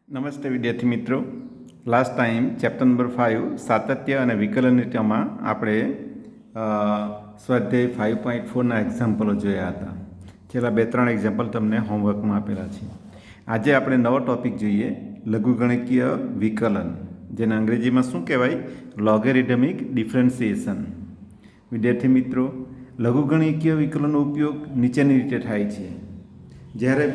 નમસ્તે વિદ્યાર્થી મિત્રો. લાસ્ટ ટાઈમ ચેપ્ટર નંબર 5 સાતત્ય અને વિકલનીયતામાં આપણે સ્વાધ્યાય 5.4ના એક્ઝામ્પલો જોયા હતા. છેલ્લા 2-3 એક્ઝામ્પલ તમને હોમવર્કમાં આપેલા છે. આજે આપણે નવો ટોપિક જોઈએ, લઘુગણકીય વિકલન, જેને અંગ્રેજીમાં શું કહેવાય? લોગેરિધમિક ડિફરન્સિએશન. વિદ્યાર્થી મિત્રો, લઘુગણકીય વિકલનનો ઉપયોગ નીચેની રીતે થાય છે. જ્યારે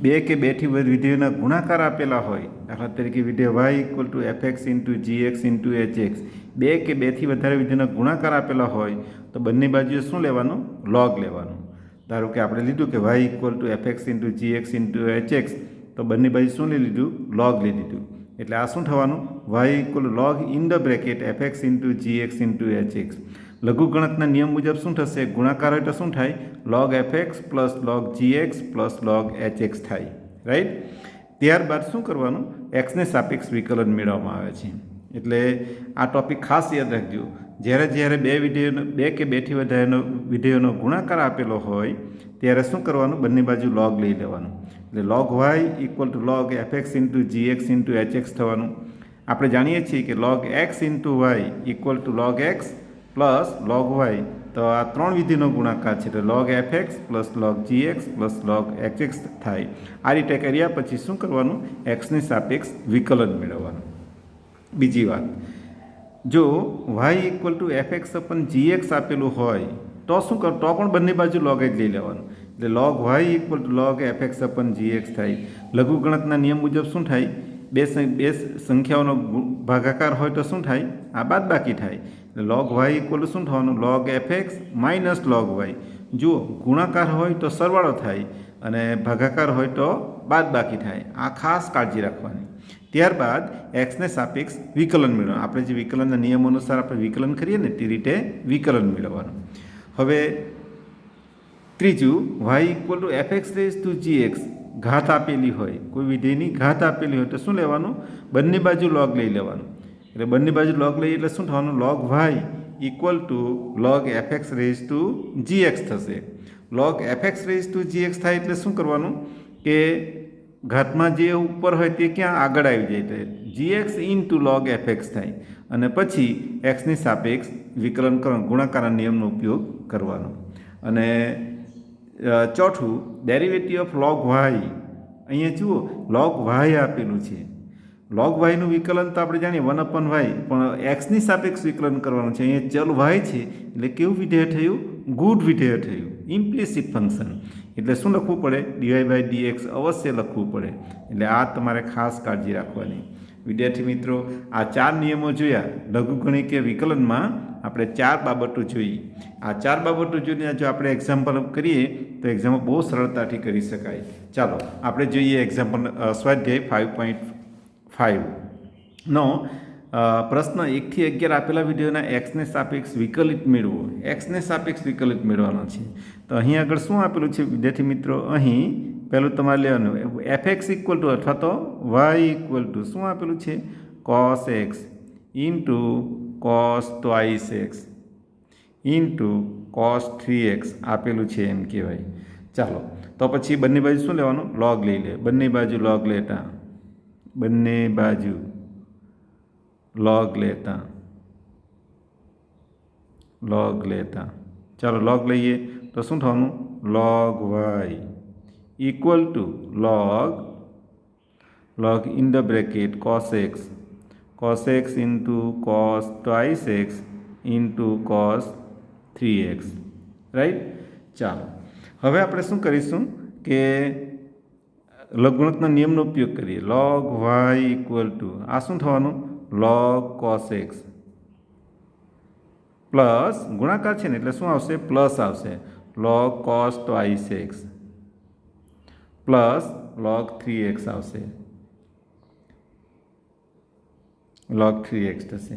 બે કે બેથી વધુ વિધેયોના ગુણાકાર આપેલા હોય, દાખલા તરીકે વિધેય Y equal to FX into GX into HX, બે કે બેથી વધારે વિધેયોના ગુણાકાર આપેલા હોય તો બંને બાજુએ શું લેવાનું? લોગ લેવાનું. ધારો કે આપણે લીધું કે Y equal to FX into GX into HX, તો બંને બાજુ શું લઈ લીધું? લોગ લઈ લીધું. એટલે આ શું થવાનું? Y equal log in the bracket FX into GX into HX. લઘુગણકના નિયમ મુજબ શું થશે? ગુણાકાર હોય તો શું થાય? Log FX plus log GX plus log HX થાય. રાઈટ? ત્યારબાદ શું કરવાનું? એક્સને સાપેક્ષ વિકલન મેળવવામાં આવે છે. એટલે આ ટોપિક ખાસ યાદ રાખજો. જ્યારે બે કે બેથી વધારેનો વિધેયોનો ગુણાકાર આપેલો હોય ત્યારે શું કરવાનું? બંને બાજુ લોગ લઈ લેવાનું. એટલે log Y equal to log FX into GX into HX થવાનું. આપણે જાણીએ છીએ કે log X into Y equal to log X plus log Y, તો આ ત્રણ વિધિનો ગુણાકાર છે, એટલે log FX plus log GX plus log HX થાય. આ રીતે કર્યા પછી શું કરવાનું? એક્સની સાપેક્ષ વિકલન મેળવવાનું. બીજી વાત, જો Y equal to FX upon GX આપેલું હોય તો શું કર? તો પણ બંને બાજુ લોગ જ લઈ લેવાનું. એટલે log Y equal to log FX upon GX થાય. લઘુગણકના નિયમ મુજબ શું થાય? બે સંખ્યાઓનો ભાગાકાર હોય તો શું થાય? આ બાદબાકી થાય. એટલે લોગ વાય ઇક્વલ ટુ શું થવાનું? Log FX minus log Y. જુઓ, ગુણાકાર હોય તો સરવાળો થાય અને ભાગાકાર હોય તો બાદબાકી થાય. આ ખાસ કાળજી રાખવાની. ત્યારબાદ એક્સને સાપેક્ષ વિકલન મેળવવાનું. આપણે જે વિકલનના નિયમો અનુસાર આપણે વિકલન કરીએ ને તે રીતે વિકલન મેળવવાનું. હવે ત્રીજું, Y equal to FX raise to GX, ઘાત આપેલી હોય, કોઈ વિધેયની ઘાત આપેલી હોય તો શું લેવાનું? બંને બાજુ લોગ લઈ લેવાનું. એટલે બંને બાજુ લોગ લઈએ એટલે શું થવાનું? Log Y equal to log f x raise to g x થશે. Log f x raise to g x થાય એટલે શું કરવાનું? કે ઘાતમાં જે ઉપર હોય તે ક્યાં આગળ આવી જાય? એટલે જીએક્સ ઇન્ટુ લોગ એફએક્સ થાય અને પછી એક્સની સાપેક્ષ વિકલન કરવાનું, ગુણાકારના નિયમનો ઉપયોગ કરવાનો. અને ચોથું, ડેરિવેટિવ ઓફ લોગ વાય. અહીંયા જુઓ, લોગ વાય આપેલું છે. લોગ વાયનું વિકલન તો આપણે જાણીએ 1/y, પણ એક્સની સાપેક્ષ વિકલન કરવાનું છે. અહીંયા ચલ વાય છે એટલે કેવું વિધેય થયું? ગુડ વિધેય થયું, ઇમ્પ્લિસિટ ફંક્શન. એટલે શું લખવું પડે? ડીવાય બાય ડીએક્સ અવશ્ય લખવું પડે. એટલે આ તમારે ખાસ કાળજી રાખવાની. વિદ્યાર્થી મિત્રો, આ 4 નિયમો જોયા. લઘુગણકીય વિકલનમાં આપણે 4 બાબતો જોઈ. આ 4 બાબતો જોઈને જો આપણે એક્ઝામ્પલ કરીએ તો એક્ઝામ્પલ બહુ સરળતાથી કરી શકાય. ચાલો આપણે જોઈએ એક્ઝામ્પલ સ્વાધ્યાય 5.5નો પ્રશ્ન 1 થી 11 આપેલા વિધેયોના એક્સને સાપેક્ષ વિકલિત મેળવો. એક્સને સાપેક્ષ વિકલિત મેળવવાનો છે. તો અહીં આગળ શું આપેલું છે વિદ્યાર્થી મિત્રો? અહીં પહેલું તમારે લેવાનું એફએક્સ ઇક્વલ ટુ અથવા તો વાય ઇક્વલ ટુ શું આપેલું છે? Cos x into cos twice x into cos 3x આપેલું છે એમ કહેવાય. ચાલો, તો પછી બંને બાજુ શું લેવાનું? લોગ લઈ લે. બંને બાજુ લોગ લેતા લોગ લેતા ચાલો લોગ લઈએ તો શું થવાનું? Log Y equal to log in the bracket cos x into cos twice x into cos 3x. Right? ચાલો, હવે આપણે શું કરીશું કે લઘુગણકના નિયમનો ઉપયોગ કરીએ. લોગ વાય ઇક્વલ ટુ આ શું થવાનું? લોગ કોસ એક્સ પ્લસ ગુણાકાર છે ને એટલે શું આવશે? પ્લસ આવશે. Log cos twice x plus log 3x આવશે. લોગ 3x થશે.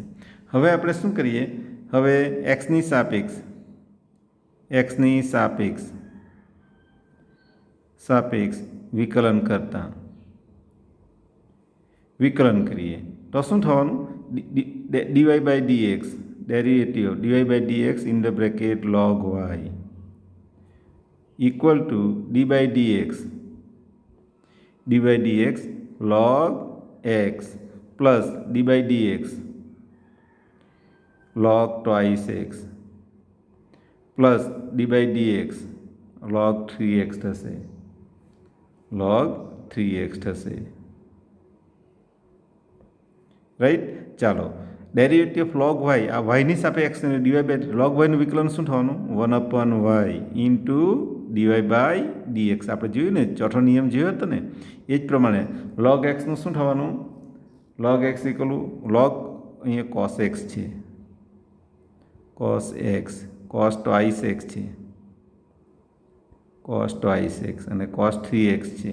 હવે આપણે શું કરીએ? હવે એક્સની સાપેક્ષ વિકલન કરીએ તો શું થવાનું? DY by DX, derivative DY by DX in the bracket log Y equal to D by DX D by D X log x plus D by D X log twice x plus D by D X log 3x થશે log 3x થશે right. ચાલો derivative of log y આ વાયની સાપેક્ષે DY by log y નું વિકલન શું થવાનું 1/y into DY by dx. આપણે જોયું ને ચોથો નિયમ જોયો હતો ને એ જ પ્રમાણે log x નું શું થવાનું log x ઇક્વલ log અહીંયા cos x છે cos x cos twice x છે cos twice x અને cos 3x છે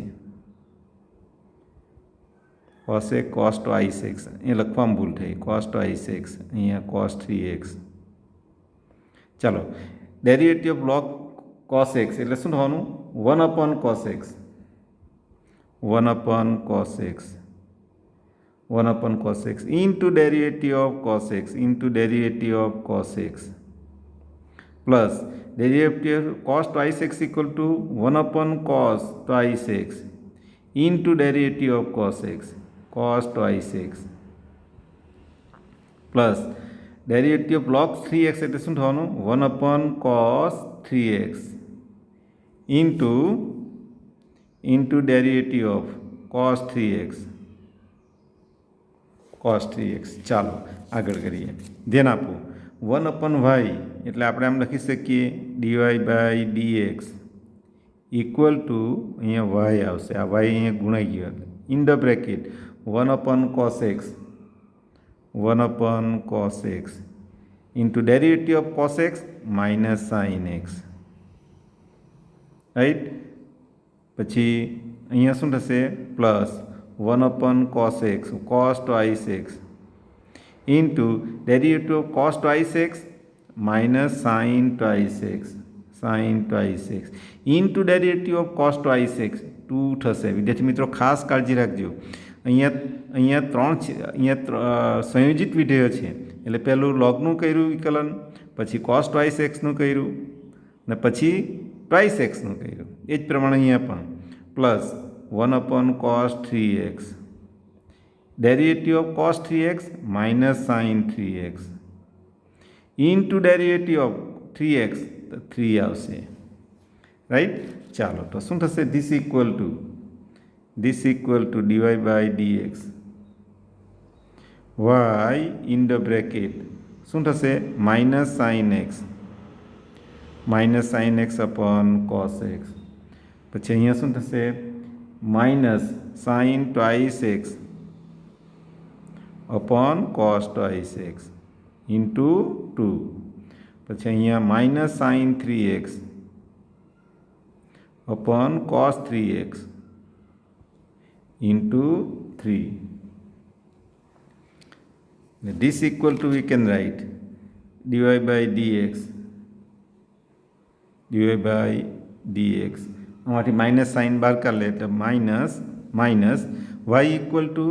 cos x cos twice x એ લખવામાં ભૂલ થઈ cos twice x અહીંયા cos 3x. ચાલો derivative of log cos x એટલે શું થવાનું 1/cos x 1/cos x 1/cos x into derivative of cos x into derivative of cos x plus derivative cos twice x equal to 1/cos twice x into derivative of cos x cos twice x plus derivative of log 3x એટલે શું થવાનું 1/cos 3x into derivative of cos 3x cos 3x. ચાલો આગળ કરીએ. ધ્યાન આપો 1/y એટલે આપણે આમ લખી શકીએ DY by dx equal to અહીંયા વાય આવશે. આ વાય અહીંયા ગુણાઈ ગયો in the bracket 1/cos x 1/cos x into derivative of cos x minus sine x right. પછી અહીંયા શું થશે plus 1/cos x cos twice x into derivative of cos twice x minus sin twice x into derivative of cos twice x 2 થશે. વિદ્યાર્થી મિત્રો ખાસ કાળજી રાખજો અહીંયા સંયોજિત વિધેયો છે એટલે પહેલું લોગનું કર્યું વિકલન પછી cos twice x નું કર્યું અને પછી twice x નું કર્યું એ જ પ્રમાણે અહીંયા પણ plus 1/cos 3x derivative of cos 3x minus sin 3x into derivative of 3x 3 આવશે રાઈટ. ચાલો તો શું થશે this equal to dy by dx y in the bracket શું થશે minus sin x upon cos x. પછી અહીંયા શું થશે minus sign twice x upon cos twice x into 2. પછી અહીંયા minus sign 3x upon cos 3x into 3. This equal to we can write dy by dx આમાંથી minus sign બહાર કાઢ લે એટલે minus y equal to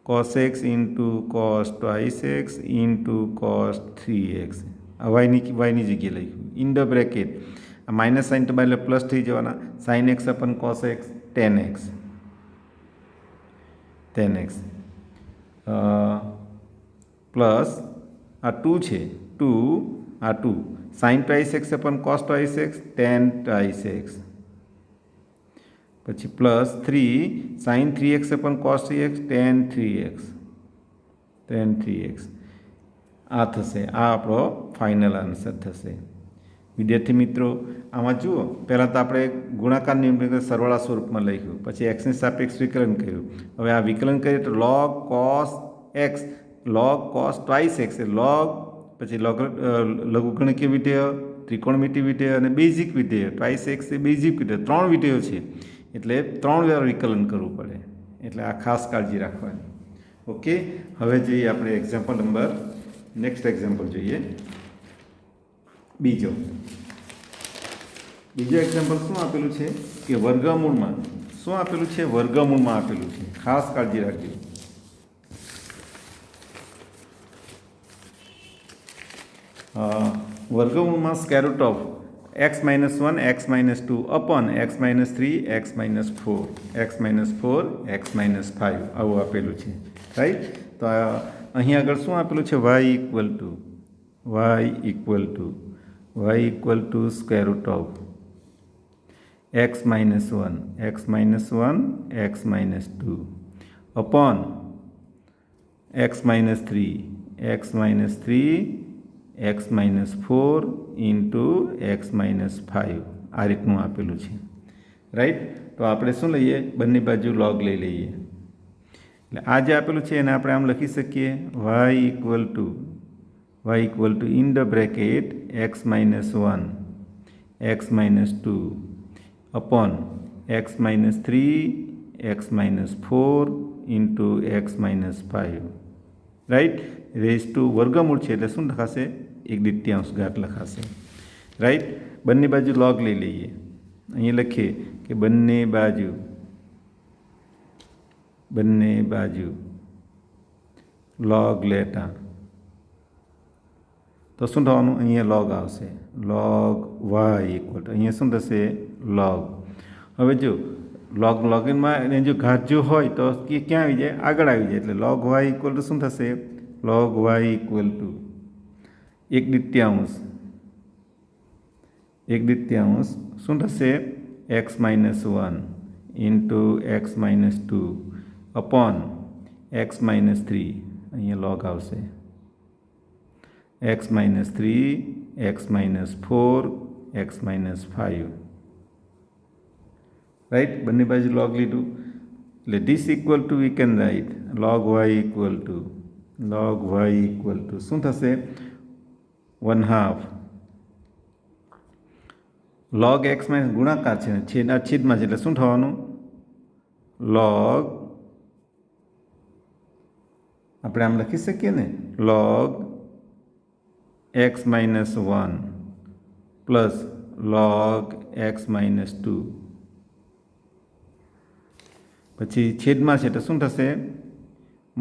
cos x into cos twice x into cos 3x. આ વાયની જગ્યાએ લખ્યું in the bracket. આ માઇનસ સાઇન તો એટલે પ્લસ થઈ જવાના sine x upon cos x 10x plus આ 2 છે 2 આ 2 sine twice x upon cos twice x 10 twice x પછી plus 3 sine 3x upon cos 3x 10 3x આ થશે. આ આપણો ફાઇનલ આન્સર થશે. વિદ્યાર્થી મિત્રો આમાં જુઓ પહેલાં તો આપણે ગુણાકાર નિયમ સરવાળા સ્વરૂપમાં લખ્યું પછી એક્સની સાપેક્ષ વિકલન કર્યું. હવે આ વિકલન કરીએ તો log cos x log cos twice x log પછી લઘુગણકીય વિધેય ત્રિકોણમિતિ વિધેય અને બેઝિક વિધેય ટ્વાઇસ એક્સ એ બેઝિક વિધેય 3 વિધેયો છે એટલે 3 વાર વિકલન કરવું પડે એટલે આ ખાસ કાળજી રાખવાની. ઓકે હવે જોઈએ આપણે એક્ઝામ્પલ નંબર નેક્સ્ટ એક્ઝામ્પલ જોઈએ. બીજો એક્ઝામ્પલ શું આપેલું છે કે વર્ગમૂળમાં શું આપેલું છે વર્ગમૂળમાં આપેલું છે ખાસ કાળજી રાખજો. વર્ગમૂળમાં square root of x minus 1 x minus 2 upon x minus 3 x minus 4 x minus 4 x minus 5 આવું આપેલું છે, રાઈટ. તો અહીં આગળ શું આપેલું છે? y equal two square root of x minus 1 x minus 1 x minus 2 upon x minus 3 x minus 3 x minus 4 into x minus 5 આ રીતનું આપેલું છે, રાઈટ. તો આપણે શું લઈએ? બંને બાજુ લોગ લઈ લઈએ. એટલે આ જે આપેલું છે એને આપણે આમ લખી શકીએ y equal to in the bracket x minus 1 x minus 2 upon x minus 3 x minus 4 into x minus 5, right. Raise to વર્ગમૂળ છે એટલે શું લખાશે? 1/3 ઘાત લખાશે, રાઈટ. બંને બાજુ લોગ લઈ લઈએ. અહીં લખીએ કે બંને બાજુ લોગ લેતા તો શું થવાનું? અહીંયા લોગ આવશે, લોગ y ઇક્વલ ટુ અહીંયા શું થશે? લોગ. હવે જો લોગિનમાં જો ઘાત જો હોય તો ક્યાં આવી જાય? આગળ આવી જાય. એટલે લોગ y ઇક્વલ ટુ શું થશે? લોગ y ઇક્વલ ટુ 1/3 શું થશે? x minus 1 into x minus 2 upon x minus 3 અહીંયા લોગ આવશે, x minus 3 x minus 4 x minus 5, right. બંને બાજુ લોગ લીધું એટલે this equal two we can write log y equal to શું થશે? 1/2 લોગ x માઇનસ ગુણાકાર છે છેદમાં છે એટલે શું થવાનું? લોગ આપણે આમ લખી શકીએ ને, log x minus 1 plus log x minus 2 પછી છેદમાં છે એટલે શું થશે?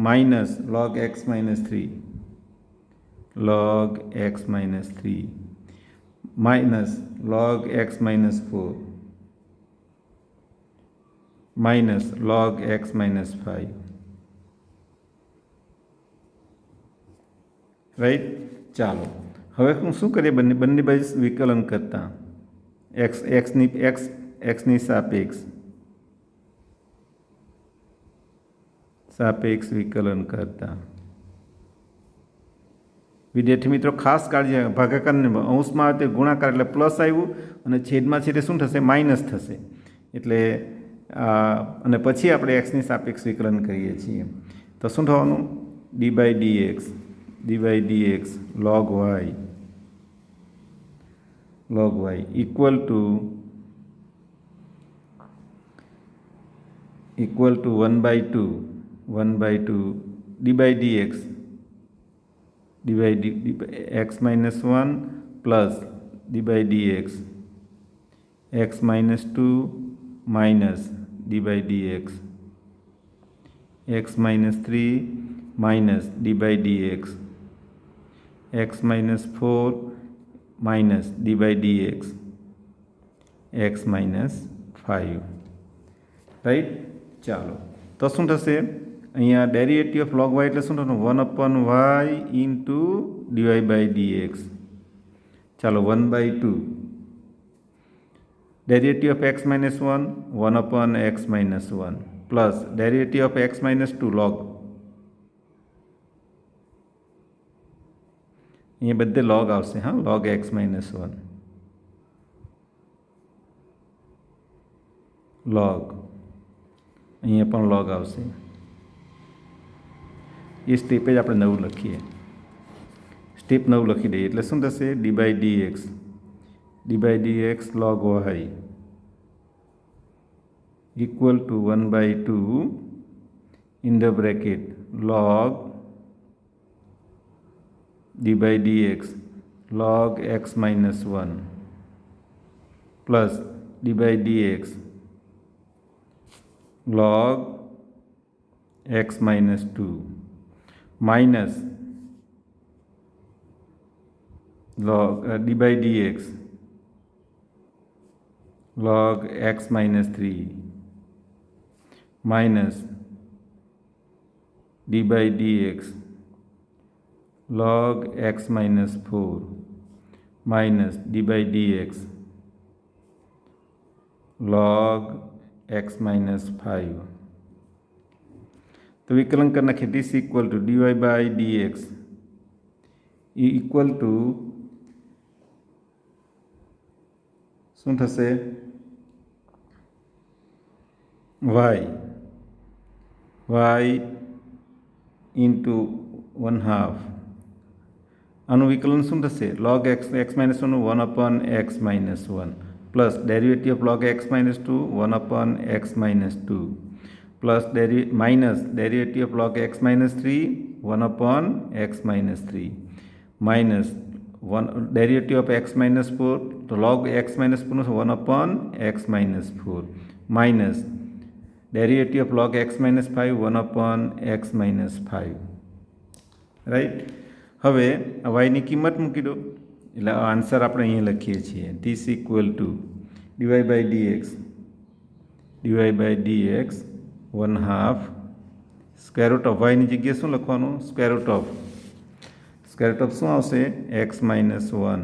Minus log x minus 3 minus log x minus 4 minus log x minus 5, right. ચાલો હવે હું શું કરીએ? બંને બાજુ વિકલન કરતા એક્સની સાપેક્ષ વિકલન કરતા. વિદ્યાર્થી મિત્રો ખાસ કાળજી, ભાગાકારને અંશમાં આવે તે ગુણાકાર એટલે પ્લસ આવ્યું અને છેદમાં છે તે શું થશે? માઇનસ થશે. એટલે અને પછી આપણે એક્સની સાપેક્ષ વિકલન કરીએ છીએ તો શું થવાનું? dy dx log y equal two 1/2 dy x minus 1 plus dy dx x minus 2 minus dy dx x minus 3 minus dy dx x minus 4 minus dy dx x minus 5, right. ચાલો તો શું થશે? અહીંયા ડેરિવેટિવ ઓફ log y એટલે શું થવાનું? 1/y into dy by dx. ચાલો 1/2 derivative of x minus 1 1/x minus 1 plus derivative of x minus 2 log. અહીંયા બધે log આવશે, હા, log x minus 1 log, અહીંયા પણ log આવશે. એ સ્ટેપે જ આપણે નવું લખીએ, સ્ટેપ નવું લખી દઈએ એટલે શું થશે? dy dx log y equal to 1/2 in the bracket log dy dx log x minus 1 plus dy dx log x minus 2 minus log dy dx log x minus 3 minus d by dx log x minus 4 minus d by dx log x minus 5. तो विकलन कर नाखिए this equal to dy by dx equal to શું થશે y into 1/2 આનું વિકલન શું થશે log x minus 1 1 upon x minus 1 plus derivative of log x minus 2 1 upon x minus 2 plus minus derivative of log x minus 3 1 upon x minus 3 minus derivative of x minus 4 तो log x minus 4 1 upon x minus 4 minus derivative of log x minus 5 1 upon x minus 5 right હવે y ની કિંમત મૂકી દો એટલે answer આપણે અહીં લખીએ છીએ this equal to dy by dx 1/2 square root of y ની જગ્યાએ શું લખવાનું સ્ક્વેર રૂટ ઓફ શું આવશે x minus 1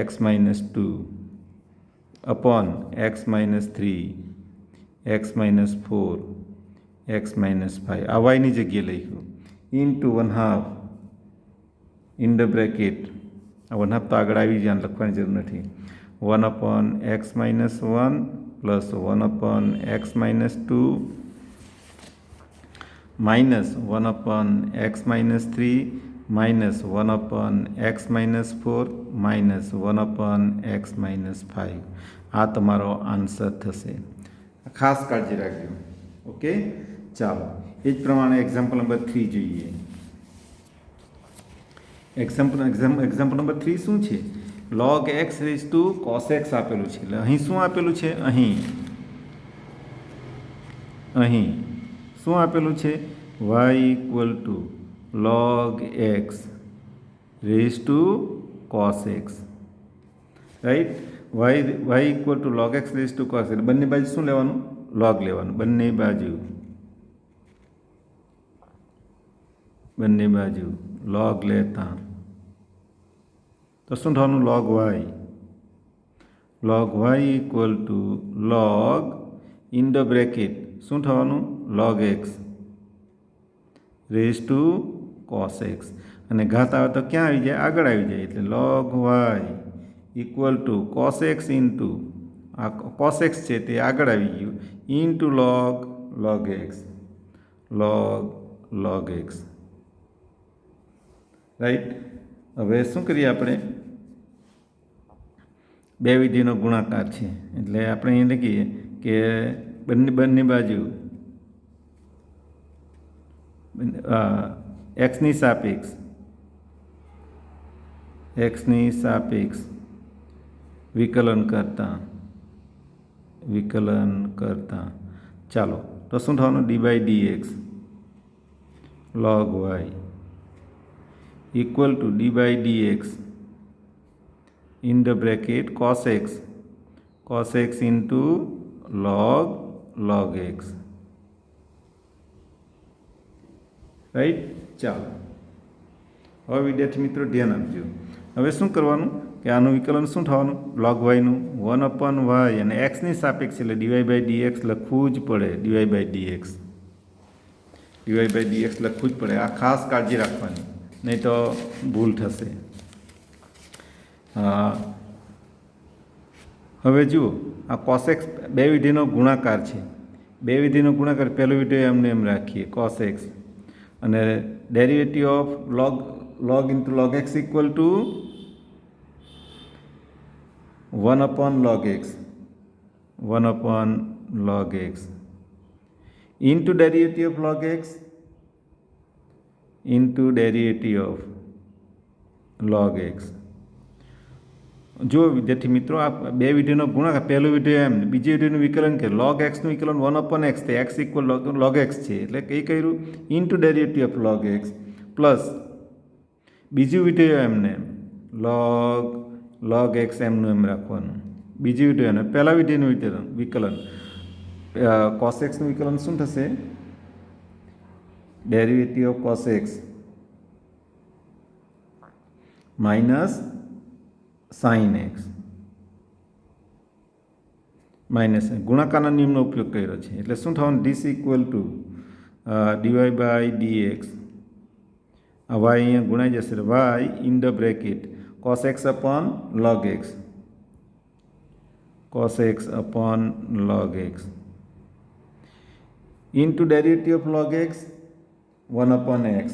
x minus 2 upon x minus 3 x minus 4 x minus 5 આ y ની જગ્યાએ લખ્યું into 1/2 in the bracket આ 1/2 તો આગળ આવી જાય લખવાની જરૂર નથી 1 upon x minus 1 plus 1 upon x minus 2 minus 1 upon x minus 3 minus 1 upon x minus 4 minus 1 upon x minus 5 આ તમારો આન્સર થશે ખાસ કાળજી રાખજો ઓકે ચાલો એ જ પ્રમાણે એક્ઝામ્પલ નંબર 3 જોઈએ એક્ઝામ્પલ નંબર 3 શું છે log x raised to cos x આપેલું છે એટલે અહીં શું આપેલું છે અહીં શું આપેલું છે y equal to log x raised to cos x right y equal to log x raised to cos x બંને બાજુ શું લેવાનું log લેવાનું બંને બાજુ log લેતા તો શું થવાનું log y equal to log in the bracket શું થવાનું log x raised to cos x અને ઘાત આવે તો ક્યાં આવી જાય આગળ આવી જાય એટલે log y equal to cos x into આ cos x છે તે આગળ આવી ગયું into log x રાઈટ હવે શું કરીએ આપણે બે વિધિનો ગુણાકાર છે એટલે આપણે અહીં લખીએ કે બંને બાજુ એક્સની સાપેક્ષ વિકલન કરતા ચાલો તો શું થવાનું dy by dx log y equal to d by dx in the bracket cos x into log x right ચાલો હવે વિદ્યાર્થી મિત્રો ધ્યાન આપજો હવે શું કરવાનું કે આનું વિકલન શું થવાનું log y નું 1 upon y અને x ની સાપેક્ષ એટલે dy by dx લખવું જ પડે dy by dx લખવું જ પડે આ ખાસ કાળજી રાખવાની નહીં તો ભૂલ થશે હવે જુઓ આ cos x બે વિધિનો ગુણાકાર છે પહેલો વિધિ એમને એમ રાખીએ cos x અને derivative of log into log x equal to 1 upon log x into derivative of log x into derivative of log x જો વિદ્યાર્થી મિત્રો આ બે વિધિનો ગુણાકાર પહેલું વિધિ એમ બીજી વિધિનું વિકલન કે log x નું વિકલન 1 upon x તે x equal log x છે એટલે કઈ કર્યું into derivative of log x plus બીજું વિધેય એમને log x એમનું એમ રાખવાનું બીજી વિધેય અને પહેલા વિધેયનું વિકલન cos x નું વિકલન શું થશે? Derivative of cos x minus sin x minus ગુણાકારના નિયમનો ઉપયોગ કર્યો છે એટલે શું થવાનું? This equal to dy by dx આ y અહીંયા ગુણાઈ જશે y in the bracket cos x upon log x cos x upon log x into derivative of log x 1 upon x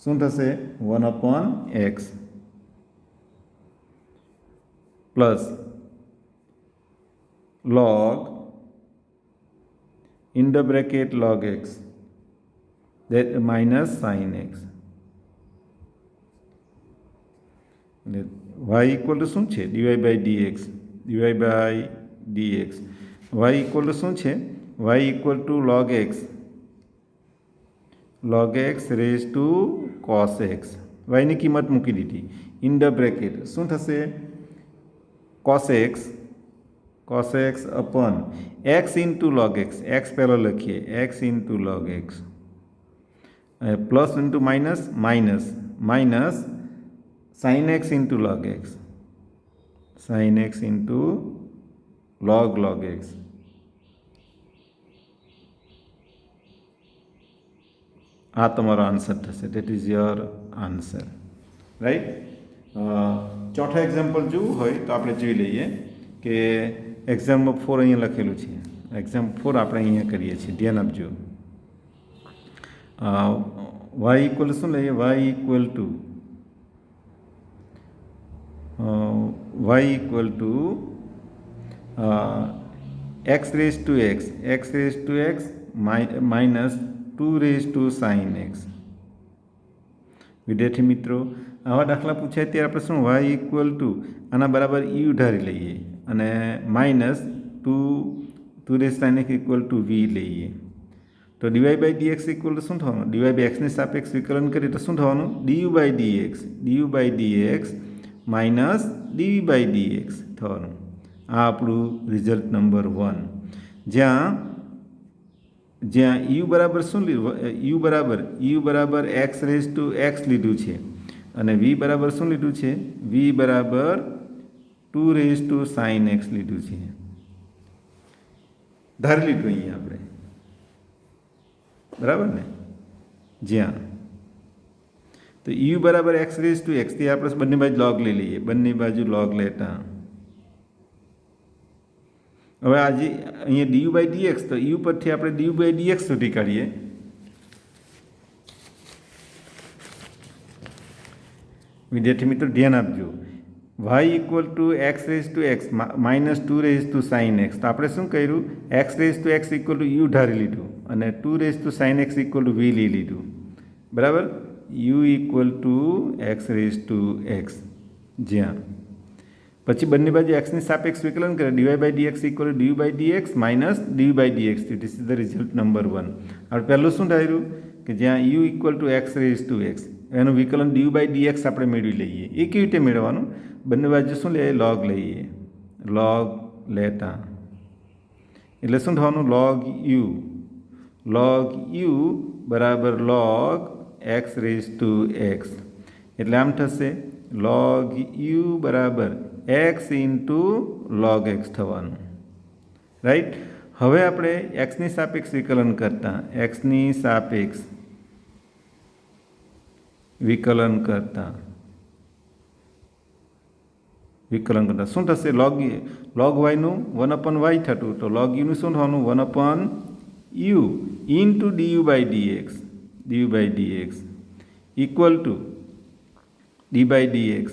શું થશે? 1 upon x plus log in the bracket log x that minus sin x y equal to શું છે? dy by dx y equal to શું છે? y equal to log x raised to cos x y ની કિંમત મૂકી દીધી in the bracket શું થશે? cos x upon x into log x પહેલો લખીએ x into log x plus into minus sin x into log x into log x આ તમારો આન્સર થશે. That is your answer, right. ચોથા example જોવું હોય તો આપણે જોઈ લઈએ કે એક્ઝામ્પલ 4 અહીંયા લખેલું છે. એક્ઝામ્પલ 4 આપણે અહીંયા કરીએ છીએ, ધ્યાન આપજો. y ઇક્વલ શું લઈએ? y equal to x raise to x minus 2 raise to sin x. વિદ્યાર્થી મિત્રો, આવા દાખલા પૂછાય ત્યારે આપણે શું y ઇક્વલ ટુ આના બરાબર u ધારી લઈએ અને minus 2 raise sin x equal to v લઈએ તો dy by dx equal to શું થવાનું? dy બાય x ની સાપેક્ષ વિકલન કરીએ તો શું થવાનું? du by dx minus dv by dx થવાનું. આ આપણું રિઝલ્ટ નંબર 1. જ્યાં u બરાબર શું લીધું? u બરાબર x રેઝ ટુ x લીધું છે અને v બરાબર શું લીધું છે? v બરાબર 2 રેઝ ટુ sin x લીધું છે. ધારી લીધું અહીંયા આપણે, બરાબર ને? જ્યાં તો u બરાબર x રેઝ ટુ x થી આપણે બંને બાજુ log લઈ લઈએ, બંને બાજુ log લેતા હવે આજે અહીંયા du બાય dx તો u પરથી આપણે du બાય dx સુધી કાઢીએ. વિદ્યાર્થી મિત્રો ધ્યાન આપજો. y equal to x raise to x minus 2 raise to sin x તો આપણે શું કર્યું? x raise to x equal to u ધારી લીધું અને 2 raise to sin x equal to v લઈ લીધું, બરાબર? u equal to x raise to x જ્યાં પછી બંને બાજુ x ની સાપેક્ષ વિકલન કરે dy by dx equal to du by dx minus dv by dx. This is the result number 1. આપણે પહેલું શું ધાર્યું કે જ્યાં u equal to x raise to x એનું વિકલન du બાય dx આપણે મેળવી લઈએ. એ કેવી રીતે મેળવવાનું? બંને બાજુ શું લઈએ? log લઈએ. log લેતા એટલે શું થવાનું? log u બરાબર log x raise to x એટલે આમ થશે log u બરાબર x ઇન્ટુ log x થવાનું, રાઈટ. હવે આપણે એક્સની સાપેક્ષ વિકલન કરતા શું થશે? log y નું 1 upon y થતું તો log u નું શું થવાનું? 1 upon u into du by dx equal to d by dx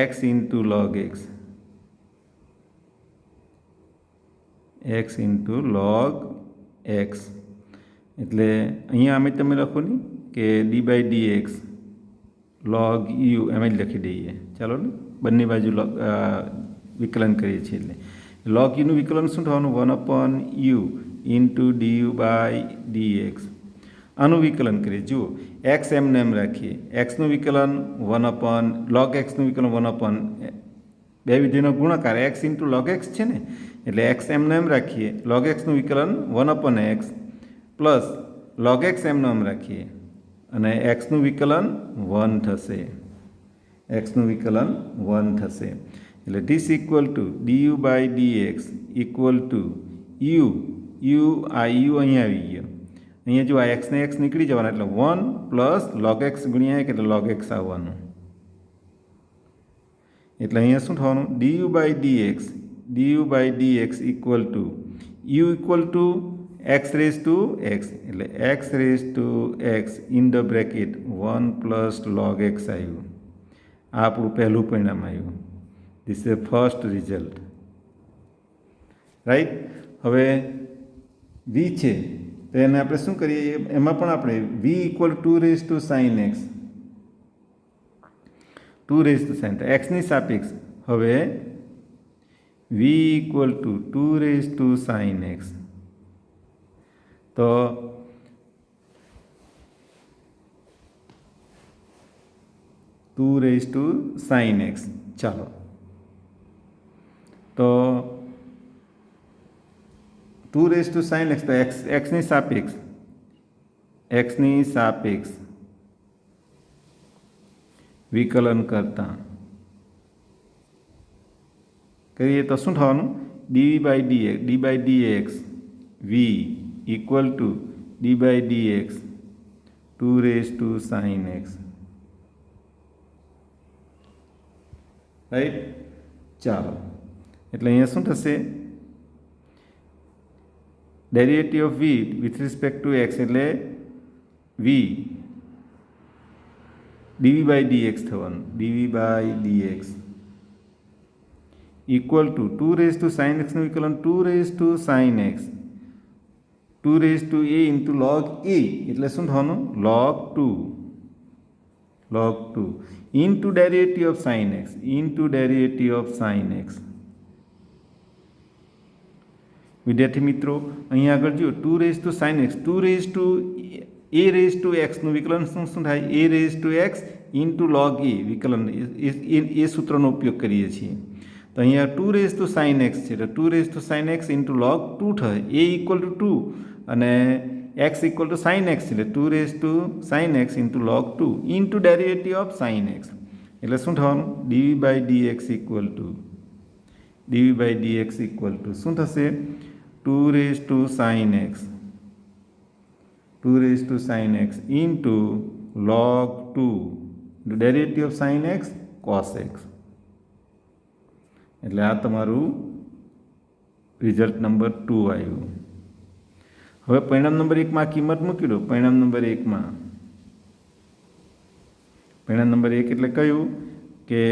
x into log x એટલે અહીંયા અમે તમે લખો ને કે d by dx log u એમ જ લખી દઈએ. ચાલો ને બંને બાજુ વિકલન કરીએ છીએ એટલે log u નું વિકલન શું થવાનું? 1 upon u into du by dx. આનું વિકલન કરીએ. જુઓ એક્સ એમને એમ રાખીએ, એક્સનું વિકલન 1 log એક્સનું વિકલન 1 બે વિધેયનો ગુણાકાર એક્સ ઇન્ટુ log એક્સ છે ને, એટલે એક્સ એમને એમ રાખીએ, log એક્સનું વિકલન 1/x પ્લસ log એક્સ એમને એમ રાખીએ અને એક્સનું વિકલન 1 થશે, એક્સનું વિકલન 1 થશે. એટલે this equal to du by dx equal to આ યુ અહીંયા આવી ગયો, અહીંયા જો આ એક્સને એક્સ નીકળી જવાના એટલે 1 પ્લસ log એક્સ ગુણ્યા 1 એટલે log એક્સ આવવાનું. એટલે અહીંયા શું થવાનું, du by dx equal to u equal to x raise to x એટલે x raise to x in the bracket 1 plus log x આવ્યું. આ આપણું પહેલું પરિણામ આવ્યું. This is first result, right. હવે વી છે તો એને આપણે શું કરીએ, એમાં પણ આપણે v equal 2 raise to sine x, 2 raise to sine, તો એક્સની સાપેક્ષ હવે v equal to 2 raise to sine x, તો two raise to sine x, ચાલો તો 2 રેઝ ટુ સાઇન એક્સ, તો એક્સની સાપેક્ષ વિકલન કરતા કરીએ તો શું થવાનું, d by dx v equal to D by dx 2 raise to sine x, right. ચાલો એટલે અહીંયા શું થશે, derivative of v with respect to x એટલે વી ડીવી બાય ડીએક્સ થવાનું, ડીવી by dx equal to 2 raise to sine એક્સનું વિકલન 2 raise to sine x 2 raise to a into log a એટલે શું થવાનું, log 2 into derivative of sine x. વિદ્યાર્થી મિત્રો અહીંયા આગળ જો 2 raise to sine x, 2 raise to a raise to એક્સનું વિકલન શું થાય, a raise to x into log a વિકલન, એ સૂત્રનો ઉપયોગ કરીએ છીએ. તો અહીંયા 2 રેઝ ટુ સાઇન એક્સ છે, તો 2 raise to sine X into log 2 થાય, એ ઇક્વલ ટુ 2 અને X equal to sine X એટલે 2 raise to sine X into log 2 into derivative of sine X એટલે શું થવાનું, ડીવી બાય ડીએક્સ ઇક્વલ ટુ શું થશે, 2 raise to sine X into log 2 derivative of sine X cos X. એટલે આ તમારું result number 2 આવ્યું. હવે પરિણામ નંબર 1માં આ કિંમત મૂકી દો. પરિણામ નંબર 1 એટલે કયું કે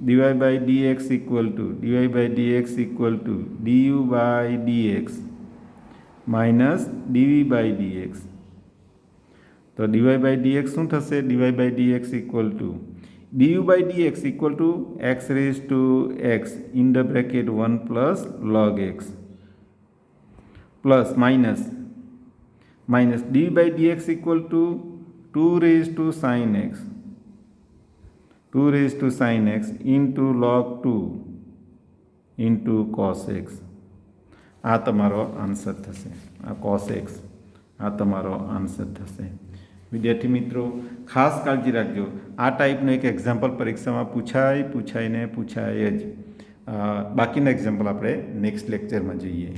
DY by dx equal to DU by DX minus DV by DX. તો ડીવાય બાય ડીએક્સ શું થશે, DY by dx equal to DU by dx equal to x raise to x in the bracket 1 plus log X plus minus D by dx equal to 2 raise to sine X into log 2 into cos X. આ તમારો answer થશે, આ cos X આ તમારો answer થશે. વિદ્યાર્થી મિત્રો ખાસ કાળજી રાખજો, આ ટાઈપનો એક એક્ઝામ્પલ પરીક્ષામાં પૂછાય જ. બાકીના એક્ઝામ્પલ આપણે નેક્સ્ટ લેક્ચરમાં જોઈએ.